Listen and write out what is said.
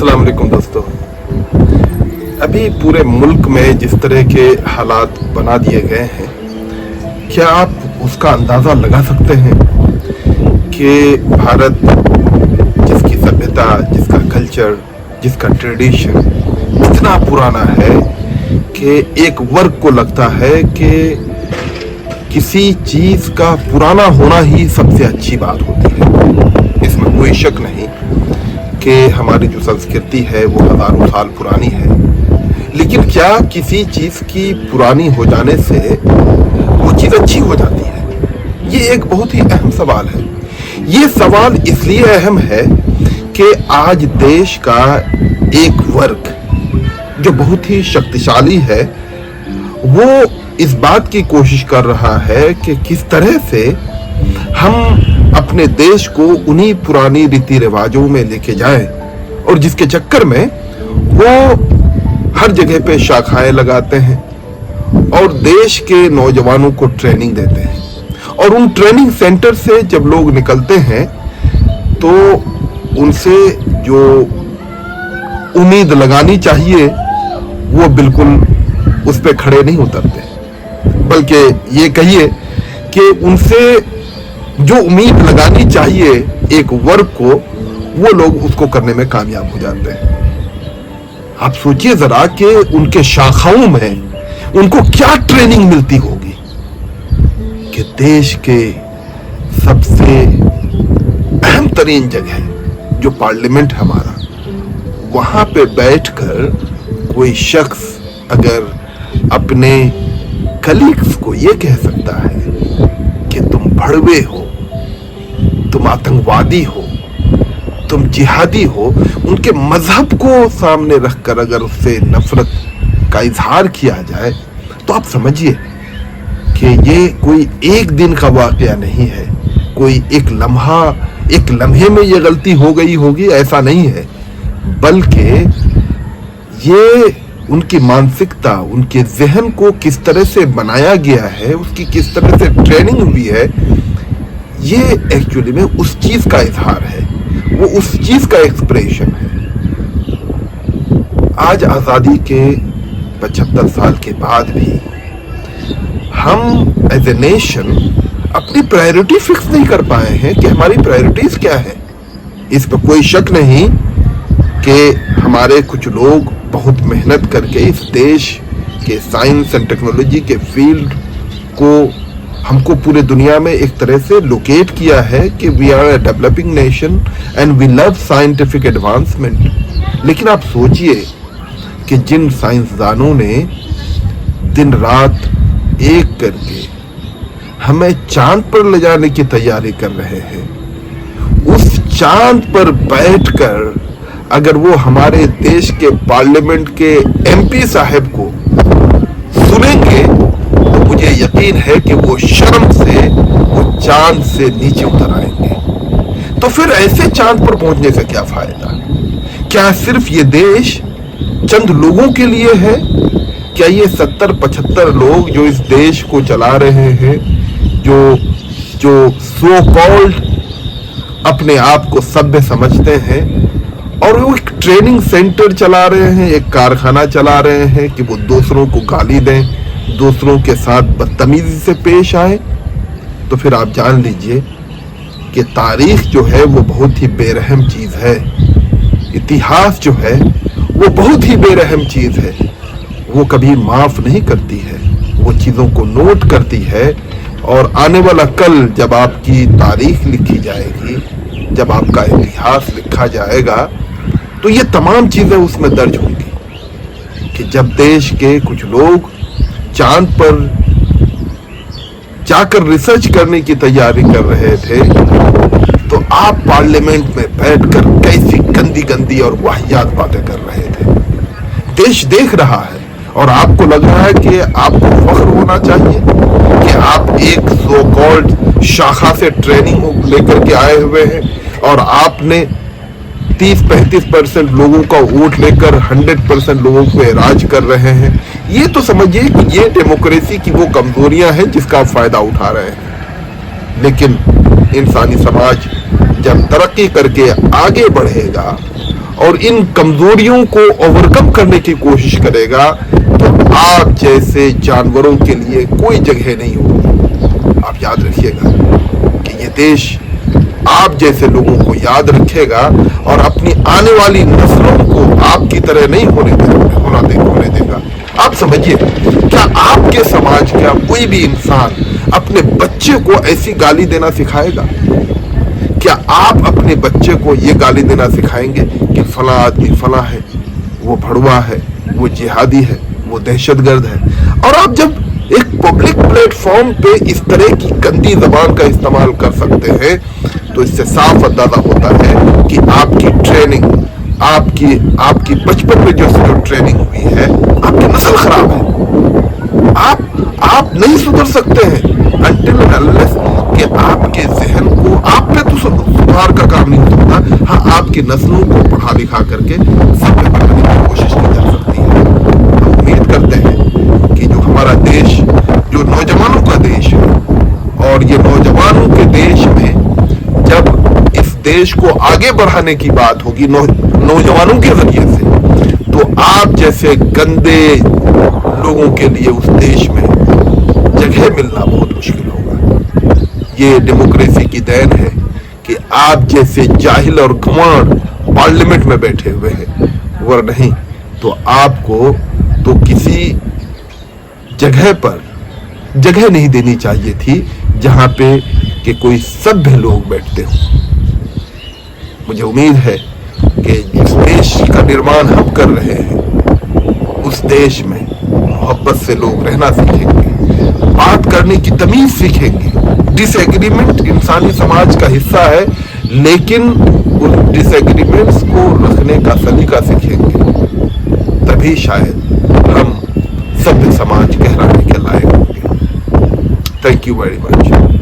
अस्सलाम वालेकुम दोस्तों। अभी पूरे मुल्क में जिस तरह के हालात बना दिए गए हैं, क्या आप उसका अंदाज़ा लगा सकते हैं कि भारत जिसकी सभ्यता, जिसका कल्चर, जिसका ट्रेडिशन इतना पुराना है कि एक वर्ग को लगता है कि किसी चीज़ का पुराना होना ही सबसे अच्छी बात होती है। इसमें कोई शक नहीं कि हमारी जो संस्कृति है वो हजारों साल पुरानी है, लेकिन क्या किसी चीज की पुरानी हो जाने से वो चीज अच्छी हो जाती है? ये एक बहुत ही अहम सवाल है। ये सवाल इसलिए अहम है कि आज देश का एक वर्ग जो बहुत ही शक्तिशाली है, वो इस बात की कोशिश कर रहा है कि किस तरह से हम अपने देश को उन्हीं पुरानी रीति रिवाजों में लेके जाएं, और जिसके चक्कर में वो हर जगह पे शाखाएं लगाते हैं और देश के नौजवानों को ट्रेनिंग देते हैं। और उन ट्रेनिंग सेंटर से जब लोग निकलते हैं तो उनसे जो उम्मीद लगानी चाहिए वो बिल्कुल उस पे खड़े नहीं उतरते, बल्कि ये कहिए कि उनसे जो उम्मीद लगानी चाहिए एक वर्ग को, वो लोग उसको करने में कामयाब हो जाते हैं। आप सोचिए जरा कि उनके शाखाओं में उनको क्या ट्रेनिंग मिलती होगी कि देश के सबसे अहम तरीन जगह जो पार्लियामेंट हमारा, वहां पे बैठकर कोई शख्स अगर अपने कलीग्स को ये कह सकता है कि तुम भड़वे हो, तुम आतंकवादी हो, तुम जिहादी हो, उनके मजहब को सामने रखकर अगर उससे नफरत का इजहार किया जाए, तो आप समझिए कि ये कोई एक दिन का वाकया नहीं है, कोई एक लम्हे में ये गलती हो गई होगी, ऐसा नहीं है, बल्कि ये उनकी मानसिकता, उनके जहन को किस तरह से बनाया गया है, उसकी किस तरह से ट्रेनिंग हुई है, ये एक्चुअली में उस चीज का इजहार है, वो उस चीज का एक्सप्रेशन है। आज आजादी के 75 साल के बाद भी हम एज ए नेशन अपनी प्रायोरिटी फिक्स नहीं कर पाए हैं कि हमारी प्रायोरिटीज क्या है। इस पर कोई शक नहीं कि हमारे कुछ लोग बहुत मेहनत करके इस देश के साइंस एंड टेक्नोलॉजी के फील्ड को, हमको पूरे दुनिया में एक तरह से लोकेट किया है कि we are a developing nation and we love scientific advancement. लेकिन आप सोचिए कि जिन साइंसदानों ने दिन रात एक करके हमें चांद पर ले जाने की तैयारी कर रहे हैं, उस चांद पर बैठकर अगर वो हमारे देश के पार्लियामेंट के एमपी साहब को सुनेंगे तो मुझे यकीन है कि वो शर्म से वो चांद से नीचे उतर आएंगे। तो फिर ऐसे चांद पर पहुंचने से क्या फायदा? क्या सिर्फ ये देश चंद लोगों के लिए है? क्या ये 70-75 लोग जो इस देश को चला रहे हैं, जो सो कॉल्ड अपने आप को सभ्य समझते हैं, और वो एक ट्रेनिंग सेंटर चला रहे हैं, एक कारखाना चला रहे हैं कि वो दूसरों को गाली दें, दूसरों के साथ बदतमीजी से पेश आए, तो फिर आप जान लीजिए कि तारीख जो है वो बहुत ही बेरहम चीज है। इतिहास जो है वो बहुत ही बेरहम चीज है। वो कभी माफ नहीं करती है, वो चीजों को नोट करती है, और आने वाला कल जब आपकी तारीख लिखी जाएगी, जब आपका इतिहास लिखा जाएगा, तो ये तमाम चीजें उसमें दर्ज होंगी कि जब देश के कुछ लोग चांद पर जाकर रिसर्च करने की तैयारी कर रहे थे, तो आप पार्लियामेंट में बैठकर कैसी गंदी गंदी और वाहियात बातें कर रहे थे। देश देख रहा है और आपको लग रहा है कि आपको फख्र होना चाहिए कि आप एक सो कॉल्ड शाखा से ट्रेनिंग लेकर के आए हुए हैं और आपने 30-35% लोगों का वोट लेकर 100% लोगों को राज कर रहे हैं। ये तो समझिए कि ये डेमोक्रेसी की वो कमजोरियां हैं जिसका आप फायदा उठा रहे हैं। लेकिन इंसानी समाज जब तरक्की करके आगे बढ़ेगा और इन कमजोरियों को ओवरकम करने की कोशिश करेगा तो आप जैसे जानवरों के लिए कोई जगह नहीं होगी। आप याद रखिएगा कि ये देश आप जैसे लोगों को याद रखेगा और अपनी आने वाली नस्लों को आपकी तरह नहीं होने देगा। आप समझिए, क्या आपके समाज का कोई भी इंसान अपने बच्चे को ऐसी गाली देना सिखाएगा? क्या आप अपने बच्चे को ये गाली देना सिखाएंगे कि फला आदमी फला है, वो भड़वा है, वो जिहादी है, वो दहशतगर्द है? और आप जब एक पब्लिक प्लेटफॉर्म पे इस तरह की गंदी जबान का इस्तेमाल कर सकते हैं तो इससे साफ अंदाजा होता है कि आपकी ट्रेनिंग, आपकी बचपन में जो ट्रेनिंग हुई है, आपकी नस्ल खराब है। आप नहीं सुधर सकते हैं until and unless कि आपके जहन को, आप पे तो सुधार का काम नहीं हो सकता, हाँ आपकी नस्लों को पढ़ा लिखा करके सभ्य बनाने की कोशिश की जा सकती है। हम उम्मीद करते हैं कि जो हमारा देश, जो नौजवानों का देश है, और ये नौजवानों के देश में जब इस देश को आगे बढ़ाने की बात होगी नौजवानों के जरिए से, तो आप जैसे गंदे लोगों के लिए उस देश में जगह मिलना बहुत मुश्किल होगा। ये डेमोक्रेसी की देन है कि आप जैसे जाहिल और घमंड पार्लियामेंट में बैठे हुए हैं, वर नहीं तो आपको तो किसी जगह पर जगह नहीं देनी चाहिए थी जहां पे कि कोई सभ्य लोग बैठते हों। मुझे उम्मीद है कि जिस देश का निर्माण हम कर रहे हैं उस देश में मोहब्बत से लोग रहना सीखेंगे, बात करने की तमीज सीखेंगे। डिसएग्रीमेंट इंसानी समाज का हिस्सा है, लेकिन उस डिसएग्रीमेंट्स को रखने का सलीका सीखेंगे, तभी शायद हम सभ्य समाज कहलाने के लायक होंगे। Thank you very much.